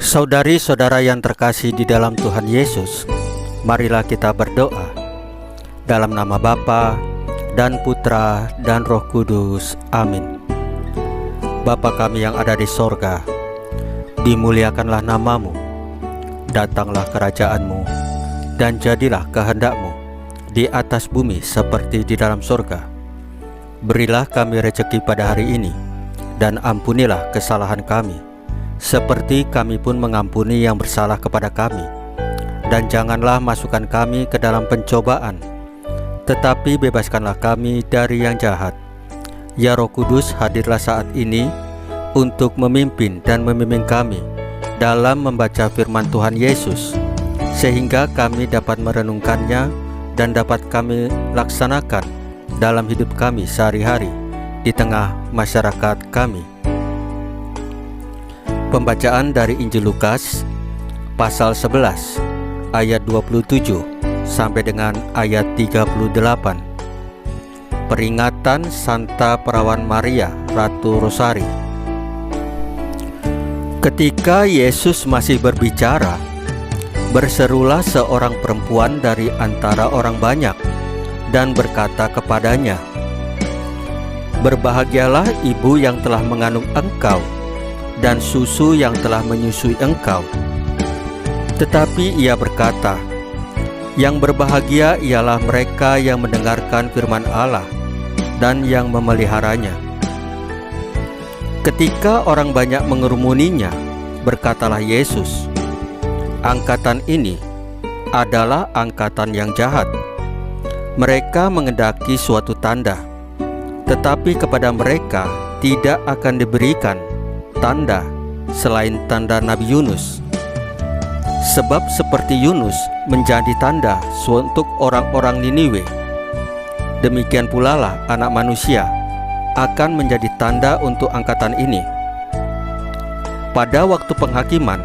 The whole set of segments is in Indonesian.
Saudari-saudara yang terkasih di dalam Tuhan Yesus, marilah kita berdoa. Dalam nama Bapa dan Putra dan Roh Kudus. Amin. Bapa kami yang ada di sorga, dimuliakanlah namamu, datanglah kerajaan-Mu, dan jadilah kehendak-Mu di atas bumi seperti di dalam sorga. Berilah kami rezeki pada hari ini, dan ampunilah kesalahan kami, seperti kami pun mengampuni yang bersalah kepada kami. Dan janganlah masukkan kami ke dalam pencobaan, tetapi bebaskanlah kami dari yang jahat. Ya Roh Kudus, hadirlah saat ini untuk memimpin dan membimbing kami dalam membaca firman Tuhan Yesus, sehingga kami dapat merenungkannya dan dapat kami laksanakan dalam hidup kami sehari-hari di tengah masyarakat kami. Pembacaan dari Injil Lukas pasal 11 ayat 27 sampai dengan ayat 38. Peringatan Santa Perawan Maria Ratu Rosari. Ketika Yesus masih berbicara, berserulah seorang perempuan dari antara orang banyak dan berkata kepadanya, "Berbahagialah ibu yang telah mengandung engkau dan susu yang telah menyusui engkau." Tetapi ia berkata, "Yang berbahagia ialah mereka yang mendengarkan firman Allah dan yang memeliharanya." Ketika orang banyak mengerumuninya, berkatalah Yesus, "Angkatan ini adalah angkatan yang jahat. Mereka mengendaki suatu tanda, tetapi kepada mereka tidak akan diberikan tanda selain tanda Nabi Yunus. Sebab seperti Yunus menjadi tanda untuk orang-orang Niniwe, demikian pula lah Anak Manusia akan menjadi tanda untuk angkatan ini. Pada waktu penghakiman,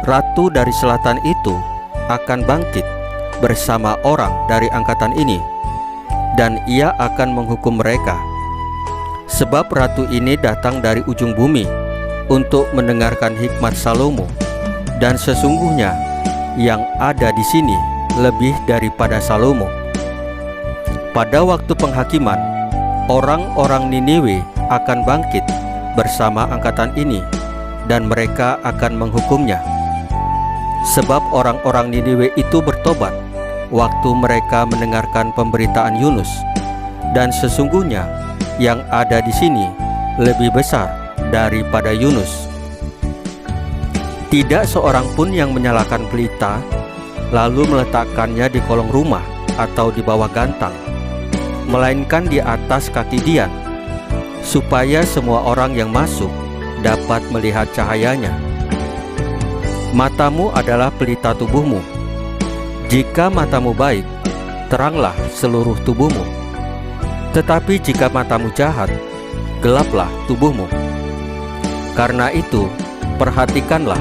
Ratu dari Selatan itu akan bangkit bersama orang dari angkatan ini, dan ia akan menghukum mereka. Sebab Ratu ini datang dari ujung bumi untuk mendengarkan hikmat Salomo, dan sesungguhnya yang ada di sini lebih daripada Salomo." Pada waktu penghakiman, orang-orang Niniwe akan bangkit bersama angkatan ini, dan mereka akan menghukumnya. Sebab orang-orang Niniwe itu bertobat waktu mereka mendengarkan pemberitaan Yunus, dan sesungguhnya yang ada di sini lebih besar daripada Yunus. Tidak seorang pun yang menyalakan pelita lalu meletakkannya di kolong rumah atau di bawah gantang, melainkan di atas kaki dian, supaya semua orang yang masuk dapat melihat cahayanya. Matamu adalah pelita tubuhmu. Jika matamu baik, teranglah seluruh tubuhmu. Tetapi jika matamu jahat, gelaplah tubuhmu. Karena itu, perhatikanlah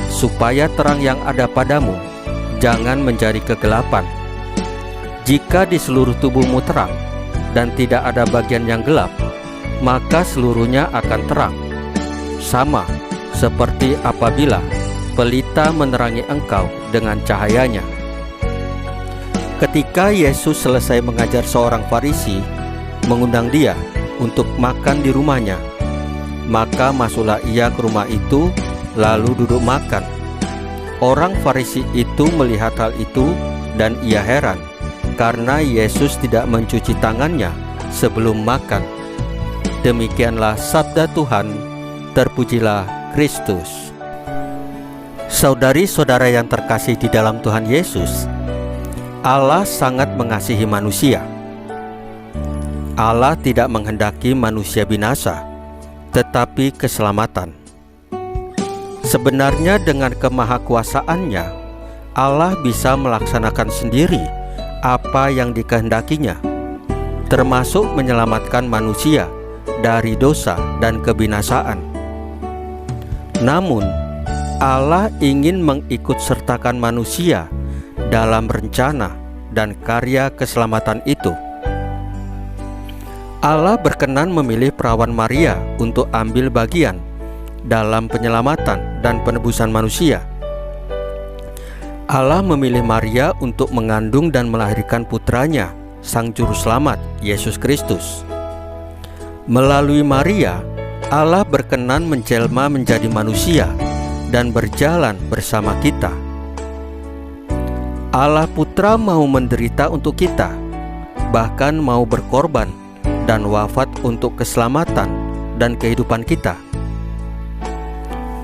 supaya terang yang ada padamu jangan menjadi kegelapan. Jika di seluruh tubuhmu terang dan tidak ada bagian yang gelap, maka seluruhnya akan terang, sama seperti apabila pelita menerangi engkau dengan cahayanya. Ketika Yesus selesai mengajar, seorang Farisi mengundang dia untuk makan di rumahnya. Maka masuklah ia ke rumah itu, lalu duduk makan. Orang Farisi itu melihat hal itu, dan ia heran karena Yesus tidak mencuci tangannya sebelum makan. Demikianlah sabda Tuhan. Terpujilah Kristus. Saudari-saudara yang terkasih di dalam Tuhan Yesus, Allah sangat mengasihi manusia. Allah tidak menghendaki manusia binasa, tetapi keselamatan. Sebenarnya dengan kemahakuasaannya, Allah bisa melaksanakan sendiri apa yang dikehendakinya, termasuk menyelamatkan manusia dari dosa dan kebinasaan. Namun, Allah ingin mengikutsertakan manusia dalam rencana dan karya keselamatan itu. Allah berkenan memilih perawan Maria untuk ambil bagian dalam penyelamatan dan penebusan manusia. Allah memilih Maria untuk mengandung dan melahirkan putranya, Sang Juru Selamat, Yesus Kristus. Melalui Maria, Allah berkenan menjelma menjadi manusia dan berjalan bersama kita. Allah Putra mau menderita untuk kita, bahkan mau berkorban dan wafat untuk keselamatan dan kehidupan kita.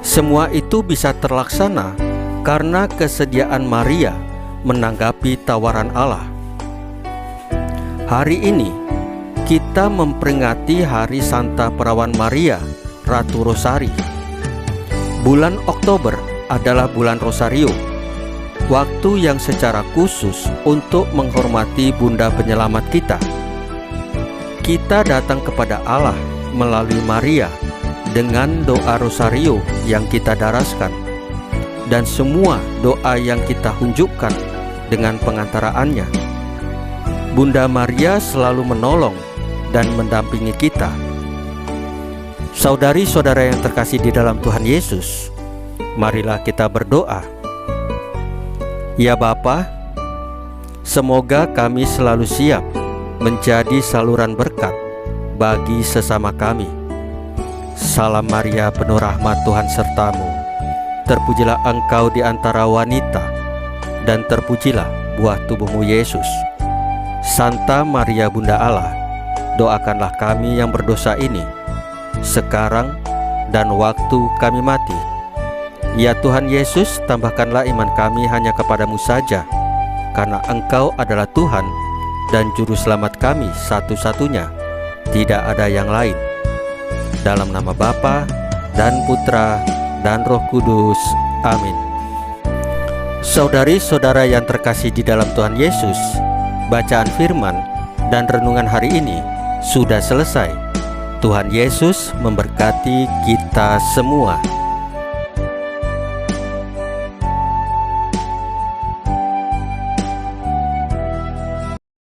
Semua itu bisa terlaksana karena kesediaan Maria menanggapi tawaran Allah. Hari ini kita memperingati Hari Santa Perawan Maria, Ratu Rosari. Bulan Oktober adalah bulan Rosario, waktu yang secara khusus untuk menghormati Bunda Penyelamat kita. Kita datang kepada Allah melalui Maria dengan doa Rosario yang kita daraskan, dan semua doa yang kita hunjukkan dengan pengantaraannya. Bunda Maria selalu menolong dan mendampingi kita. Saudari-saudara yang terkasih di dalam Tuhan Yesus, marilah kita berdoa. Ya Bapa, semoga kami selalu siap menjadi saluran berkat bagi sesama kami. Salam Maria, penuh rahmat, Tuhan sertamu. Terpujilah engkau di antara wanita, dan terpujilah buah tubuhmu Yesus. Santa Maria Bunda Allah, doakanlah kami yang berdosa ini, sekarang dan waktu kami mati. Ya Tuhan Yesus, tambahkanlah iman kami hanya kepadamu saja, karena Engkau adalah Tuhan dan Juru Selamat kami satu-satunya, tidak ada yang lain. Dalam nama Bapa dan Putra dan Roh Kudus. Amin. Saudari-saudara yang terkasih di dalam Tuhan Yesus, bacaan firman dan renungan hari ini sudah selesai. Tuhan Yesus memberkati kita semua.